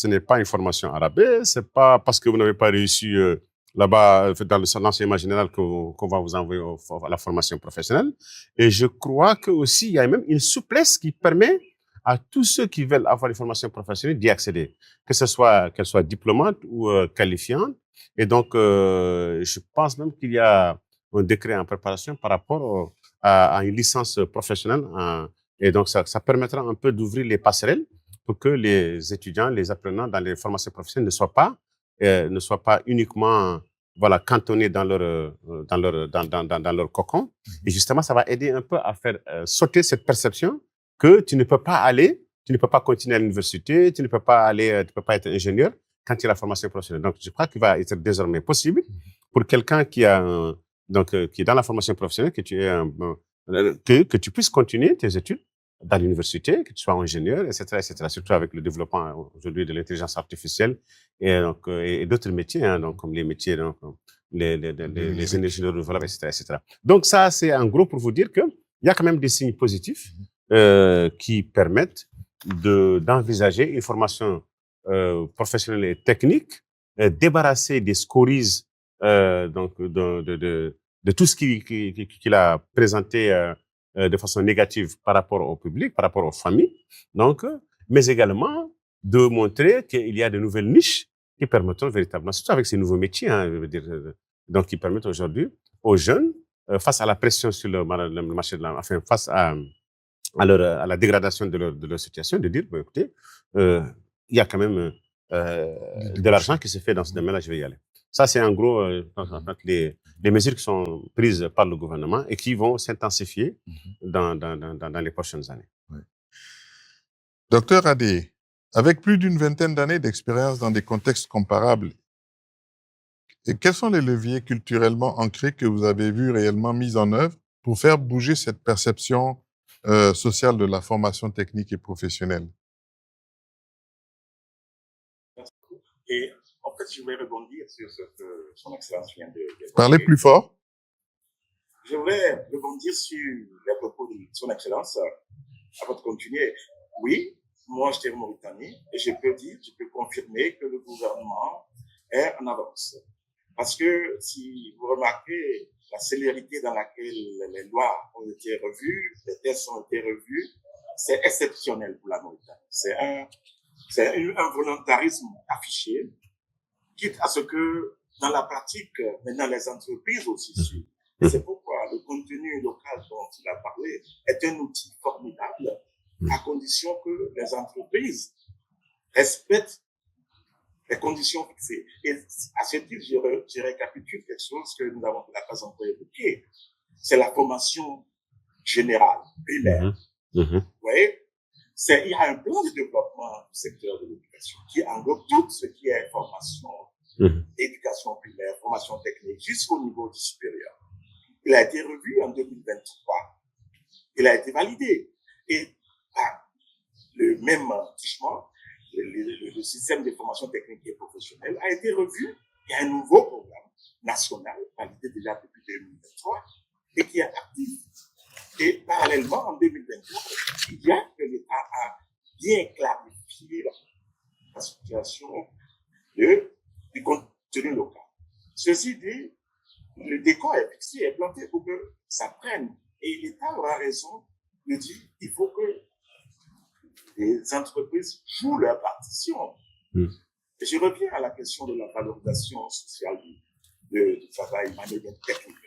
n'est pas une formation arabais, c'est pas parce que vous n'avez pas réussi là-bas dans l'enseignement général qu'on va vous envoyer à la formation professionnelle. Et je crois que aussi il y a même une souplesse qui permet à tous ceux qui veulent avoir une formation professionnelle d'y accéder, qu'elle soit diplômante ou qualifiante. Et donc, je pense même qu'il y a un décret en préparation par rapport à une licence professionnelle. Et donc, ça permettra un peu d'ouvrir les passerelles pour que les étudiants, les apprenants dans les formations professionnelles ne soient pas uniquement cantonnés dans leur cocon. Et justement, ça va aider un peu à faire sauter cette perception que tu ne peux pas continuer à l'université, tu ne peux pas être ingénieur quand tu as la formation professionnelle. Donc, je crois qu'il va être désormais possible pour quelqu'un qui est dans la formation professionnelle, que tu puisses continuer tes études dans l'université, que tu sois ingénieur, etc., surtout avec le développement aujourd'hui de l'intelligence artificielle et d'autres métiers, donc comme les métiers, les énergies renouvelables, etc. Donc, ça, c'est en gros pour vous dire qu'il y a quand même des signes positifs qui permettent d'envisager une formation professionnelle et technique, débarrasser des scories de tout ce qu'il a présenté de façon négative par rapport au public, par rapport aux familles, donc, mais également de montrer qu'il y a de nouvelles niches qui permettront véritablement, surtout avec ces nouveaux métiers, je veux dire, donc qui permettent aujourd'hui aux jeunes, face à la pression sur le marché de l'emploi, face à la dégradation de leur situation, de dire, écoutez, il y a quand même de l'argent qui se fait dans ce domaine-là, je vais y aller. Ça, c'est en gros les mesures qui sont prises par le gouvernement et qui vont s'intensifier dans les prochaines années. Oui. Docteur Adé, avec plus d'une vingtaine d'années d'expérience dans des contextes comparables, quels sont les leviers culturellement ancrés que vous avez vus réellement mis en œuvre pour faire bouger cette perception sociale de la formation technique et professionnelle? Et en fait, je voulais rebondir sur ce que son Excellence vient de Parlez plus fort. Je voulais rebondir sur les propos de son Excellence avant de continuer. Oui, moi j'étais en Mauritanie et je peux confirmer que le gouvernement est en avance. Parce que si vous remarquez la célérité dans laquelle les lois ont été revues, les tests ont été revus, c'est exceptionnel pour la Mauritanie. C'est un volontarisme affiché, quitte à ce que dans la pratique, maintenant les entreprises aussi suivent. Et c'est pourquoi le contenu local dont il a parlé est un outil formidable, à condition que les entreprises respectent les conditions fixées. Et à ce titre, je récapitule quelque chose que nous avons la pas encore évoqué. C'est la formation générale, primaire. Vous voyez, il y a un plan de développement du secteur de l'éducation qui englobe tout ce qui est formation, éducation primaire, formation technique, jusqu'au niveau du supérieur. Il a été revu en 2023. Il a été validé. Et le même jugement, le système de formation technique et professionnelle a été revu. Il y a un nouveau programme national, validé déjà depuis 2023, et qui est actif. Et parallèlement, en 2024, il y a que l'État a bien clarifié la situation du contenu local. Ceci dit, le décor est fixé, est planté pour que ça prenne. Et l'État aura raison de dire qu'il faut que les entreprises jouent leur partition. Et je reviens à la question de la valorisation sociale du travail manuel technique.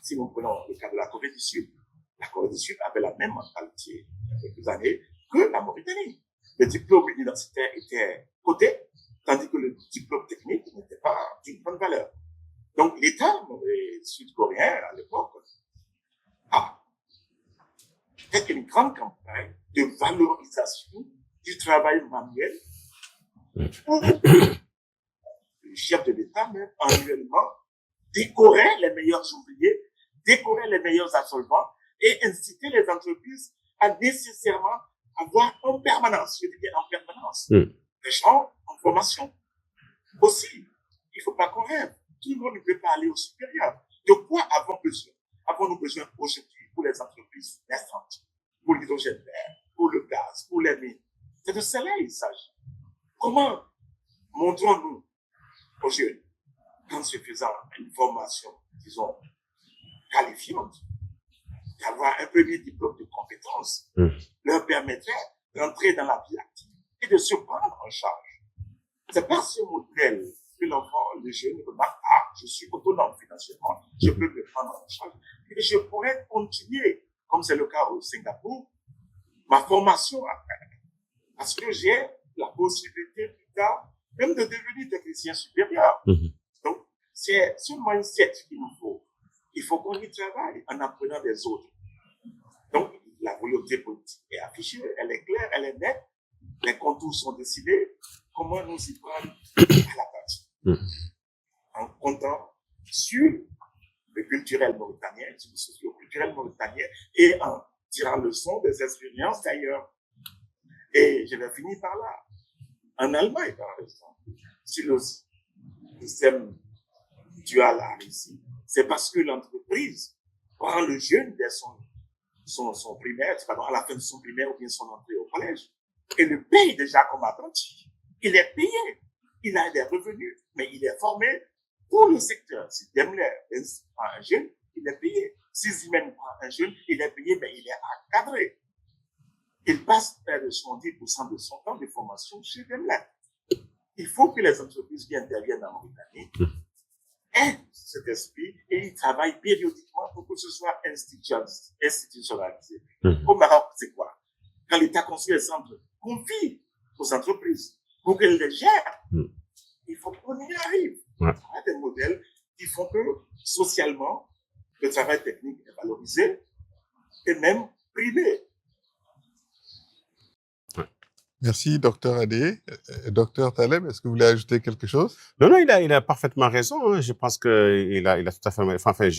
Si nous prenons le cas de la Corée du Sud, la Corée du Sud avait la même mentalité il y a quelques années que la Mauritanie. Le diplôme universitaire était coté, tandis que le diplôme technique n'était pas d'une bonne valeur. Donc l'État sud-coréen à l'époque a fait une grande campagne de valorisation du travail manuel où le chef de l'État même annuellement décorait les meilleurs ouvriers, décorait les meilleurs absolvants et incitait les entreprises à nécessairement avoir en permanence, je dis en permanence, des gens en formation. Aussi, il ne faut pas qu'on rêve. Tout le monde ne peut pas aller au supérieur. De quoi avons-nous besoin? Avons-nous besoin aujourd'hui pour les entreprises naissantes, pour l'hydrogène vert, pour le gaz, pour les mines? C'est de cela il s'agit. Comment montrons-nous aux jeunes qu'en se faisant une formation, disons, qualifiante, d'avoir un premier diplôme de compétences, leur permettrait d'entrer dans la vie active et de se prendre en charge. C'est par ce modèle que l'enfant, le jeune, remarque, je suis autonome financièrement, je peux me prendre en charge et je pourrais continuer, comme c'est le cas au Singapour, ma formation après. Parce que j'ai la possibilité plus tard même de devenir technicien supérieur. Donc, c'est ce mindset qu'il nous faut. Il faut qu'on y travaille en apprenant des autres. Donc, la volonté politique est affichée, elle est claire, elle est nette. Les contours sont décidés. Comment nous y prendre à la base? En comptant sur le culturel mauritanien, sur le socio-culturel mauritanien et en tirant leçon des expériences d'ailleurs. Et je vais finir par là. En Allemagne, par exemple, si le système dual a réussi, c'est parce que l'entreprise prend le jeune dès son primaire, pardon, à la fin de son primaire ou bien son entrée au collège, et le paye déjà comme apprenti. Il est payé, il a des revenus, mais il est formé pour le secteur. Si Daimler prend un jeune, il est payé. Si Siemens prend un jeune, il est payé, mais il est encadré. Il passe près de 70% de son temps de formation chez Daimler. Il faut que les entreprises qui interviennent en Mauritanie aient cet esprit et ils travaillent périodiquement pour que ce soit institutionnalisé. Au Maroc, c'est quoi? Quand l'État construit les centres, confie aux entreprises pour qu'elles les gèrent. Il faut qu'on y arrive. Il y a des modèles qui font que socialement, le travail technique est valorisé et même privé. Merci, Dr Adé. Dr Taleb, est-ce que vous voulez ajouter quelque chose? Non, il a parfaitement raison. Hein. Je pense qu'il a tout à fait. Enfin,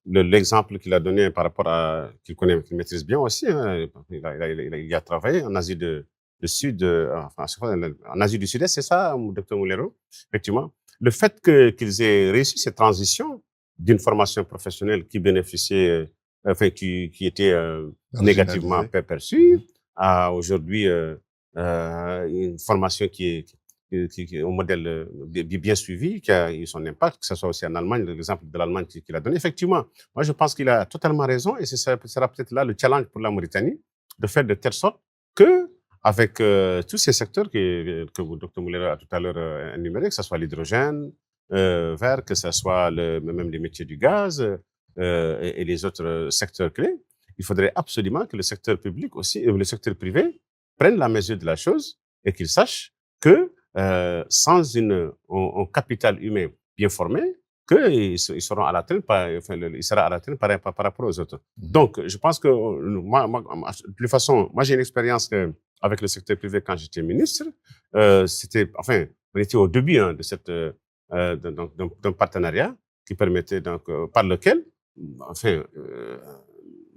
l'exemple qu'il a donné par rapport à qu'il connaît, qu'il maîtrise bien aussi. Hein. Il a travaillé en Asie du Sud, en Asie du Sud-Est, c'est ça, Dr Mulero? Effectivement. Le fait qu'ils aient réussi cette transition d'une formation professionnelle qui bénéficiait, qui était négativement perçue, à aujourd'hui une formation qui est au modèle bien suivi, qui a eu son impact, que ce soit aussi en Allemagne, l'exemple de l'Allemagne qu'il a donné. Effectivement, moi je pense qu'il a totalement raison et ce sera peut-être là le challenge pour la Mauritanie, de faire de telle sorte que, avec tous ces secteurs que Dr Mulero a tout à l'heure énumérés, que ce soit l'hydrogène vert, que ce soit même les métiers du gaz et les autres secteurs clés, il faudrait absolument que le secteur public aussi, le secteur privé, prenne la mesure de la chose et qu'il sache que sans un capital humain bien formé, qu'ils seront à la traîne, il sera à la traîne par rapport aux autres. Donc, je pense que de toute façon, moi j'ai une expérience avec le secteur privé quand j'étais ministre. On était au début de cette d'un partenariat qui permettait donc par lequel,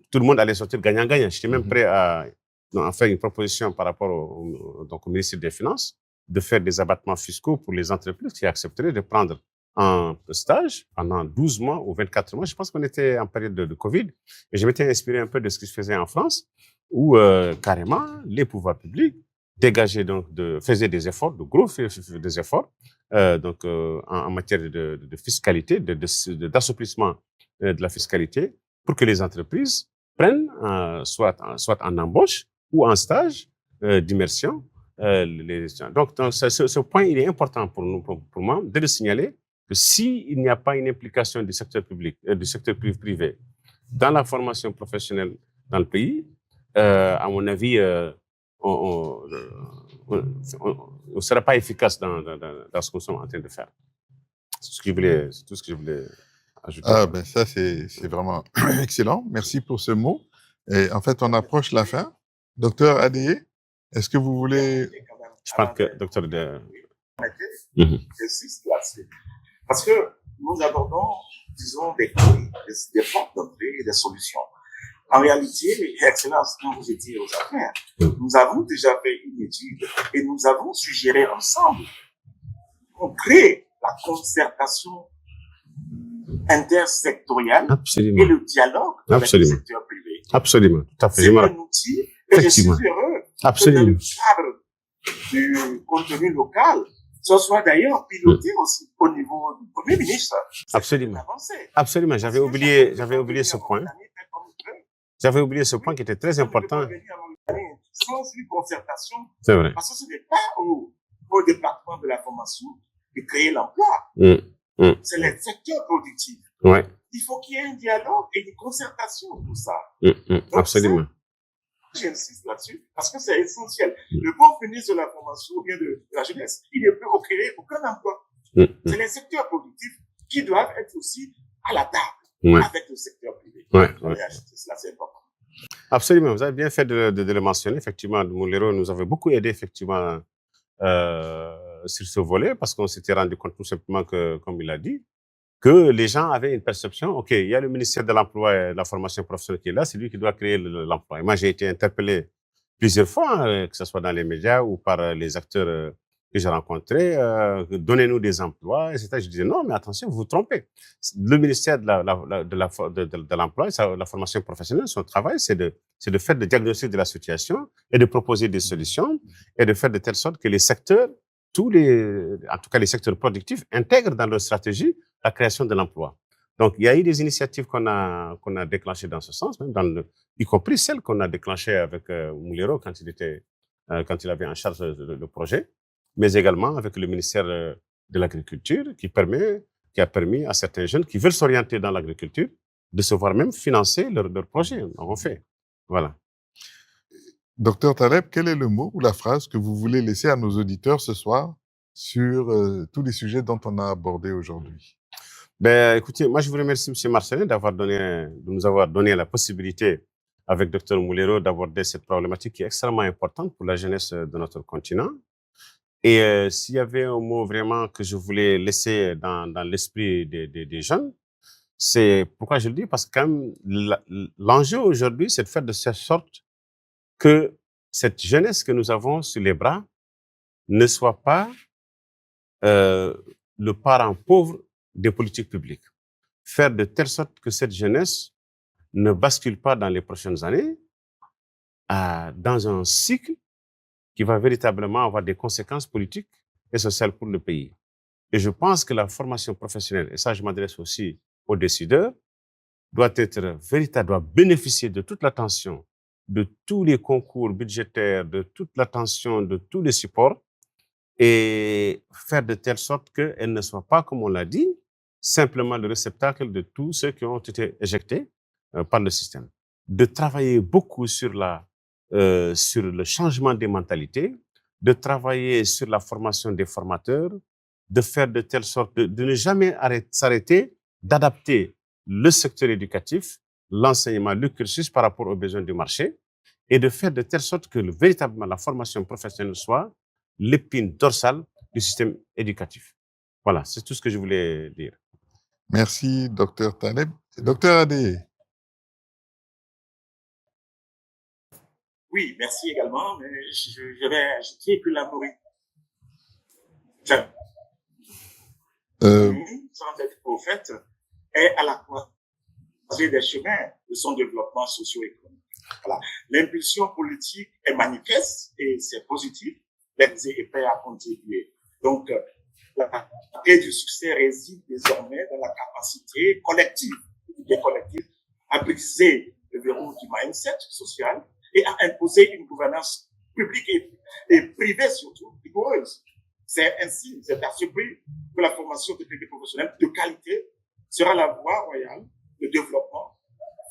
tout le monde allait sortir gagnant-gagnant. J'étais même prêt à faire une proposition par rapport au ministre des Finances de faire des abattements fiscaux pour les entreprises qui accepteraient de prendre en stage pendant 12 mois ou 24 mois. Je pense qu'on était en période de Covid et je m'étais inspiré un peu de ce qui se faisait en France où carrément les pouvoirs publics faisaient des efforts, de gros des efforts en matière de fiscalité, d'assouplissement de la fiscalité pour que les entreprises prennent soit en embauche ou en stage d'immersion les gens. Donc ce point, il est important pour moi de le signaler que s'il n'y a pas une implication du secteur public, du secteur privé dans la formation professionnelle dans le pays, à mon avis, on ne sera pas efficace dans ce que nous sommes en train de faire. C'est tout ce que je voulais ajouter. Ah, ben ça, c'est vraiment excellent. Merci pour ce mot. Et en fait, on approche la fin. Docteur Adé, est-ce que vous voulez... Je pense que docteur J'insiste là-dessus. Parce que nous abordons, disons, des portes d'entrée et des solutions. En réalité, Excellence, quand vous étiez aux affaires, nous avons déjà fait une étude et nous avons suggéré ensemble qu'on crée la concertation intersectorielle et le dialogue avec le secteur privé. Absolument, tout à fait. C'est un outil et je suis heureux que dans le cadre du contenu local, ce soit d'ailleurs piloté aussi au niveau du Premier ministre. Absolument. Absolument. J'avais oublié ce point. J'avais oublié ce point qui était très important. Sans une concertation. C'est vrai. Parce que ce n'est pas au département de la formation de créer l'emploi. C'est les secteurs productifs. Ouais. Il faut qu'il y ait un dialogue et une concertation pour ça. Donc, absolument. J'insiste là-dessus parce que c'est essentiel. Le bon ministre de la formation ou bien de la jeunesse, il ne peut créer aucun emploi. C'est les secteurs productifs qui doivent être aussi à la table avec le secteur privé. Cela, c'est important. Absolument. Vous avez bien fait de le mentionner. Effectivement, Moulero nous avait beaucoup aidé, effectivement, sur ce volet parce qu'on s'était rendu compte tout simplement que, comme il a dit, que les gens avaient une perception, OK, il y a le ministère de l'Emploi et de la formation professionnelle qui est là, c'est lui qui doit créer l'emploi. Et moi, j'ai été interpellé plusieurs fois, que ce soit dans les médias ou par les acteurs que j'ai rencontrés, donnez-nous des emplois, etc. Je disais, non, mais attention, vous vous trompez. Le ministère de l'Emploi et de la formation professionnelle, son travail, c'est de faire le diagnostic de la situation et de proposer des solutions et de faire de telle sorte que les secteurs, en tout cas les secteurs productifs, intègrent dans leur stratégie la création de l'emploi. Donc, il y a eu des initiatives qu'on a déclenchées dans ce sens, même y compris celles qu'on a déclenchées avec Moulero quand il avait en charge le projet, mais également avec le ministère de l'Agriculture qui a permis à certains jeunes qui veulent s'orienter dans l'agriculture de se voir même financer leur projet. On fait. Voilà. Docteur Taleb, quel est le mot ou la phrase que vous voulez laisser à nos auditeurs ce soir sur tous les sujets dont on a abordé aujourd'hui? Ben, écoutez, moi, je vous remercie, M. Marcelin, de nous avoir donné la possibilité, avec Dr Moulero, d'aborder cette problématique qui est extrêmement importante pour la jeunesse de notre continent. Et s'il y avait un mot vraiment que je voulais laisser dans l'esprit des jeunes, c'est pourquoi je le dis, parce que quand même, l'enjeu aujourd'hui, c'est de faire de cette sorte que cette jeunesse que nous avons sur les bras ne soit pas le parent pauvre des politiques publiques. Faire de telle sorte que cette jeunesse ne bascule pas dans les prochaines années dans un cycle qui va véritablement avoir des conséquences politiques et sociales pour le pays. Et je pense que la formation professionnelle, et ça je m'adresse aussi aux décideurs, doit bénéficier de toute l'attention, de tous les concours budgétaires, de toute l'attention, de tous les supports, et faire de telle sorte qu'elle ne soit pas, comme on l'a dit, simplement le réceptacle de tous ceux qui ont été éjectés par le système. De travailler beaucoup sur le changement des mentalités, de travailler sur la formation des formateurs, de faire de telle sorte de ne jamais s'arrêter, d'adapter le secteur éducatif, l'enseignement, le cursus par rapport aux besoins du marché et de faire de telle sorte que véritablement la formation professionnelle soit l'épine dorsale du système éducatif. Voilà, c'est tout ce que je voulais dire. Merci, Dr Taleb. Dr Adé. Oui, merci également, mais je vais ajouter que la nourriture, sans être prophète, est à la croisée des chemins de son développement socio-économique. Voilà. L'impulsion politique est manifeste et c'est positif. L'ENSE est prêt à contribuer. Donc, la clé du succès réside désormais dans la capacité collective, à briser le verrou du mindset social et à imposer une gouvernance publique et privée surtout rigoureuse. C'est ainsi, c'est à ce prix que la formation technique et professionnelle de qualité sera la voie royale de développement,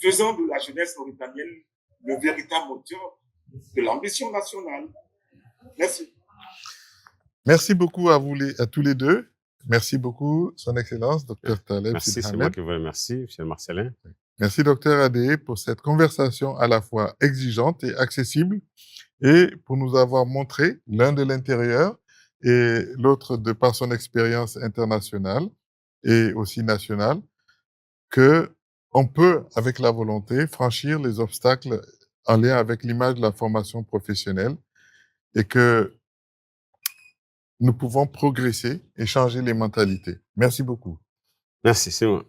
faisant de la jeunesse mauritanienne le véritable moteur de l'ambition nationale. Merci. Merci beaucoup à tous les deux. Merci beaucoup, Son Excellence, Dr Taleb. Merci, c'est moi qui vous remercie, M. Marcellin. Merci, Dr Adé, pour cette conversation à la fois exigeante et accessible et pour nous avoir montré, l'un de l'intérieur et l'autre de par son expérience internationale et aussi nationale, que on peut, avec la volonté, franchir les obstacles en lien avec l'image de la formation professionnelle et que nous pouvons progresser et changer les mentalités. Merci beaucoup. Merci, c'est bon.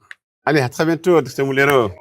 Allez, à très bientôt, Dr Moulero.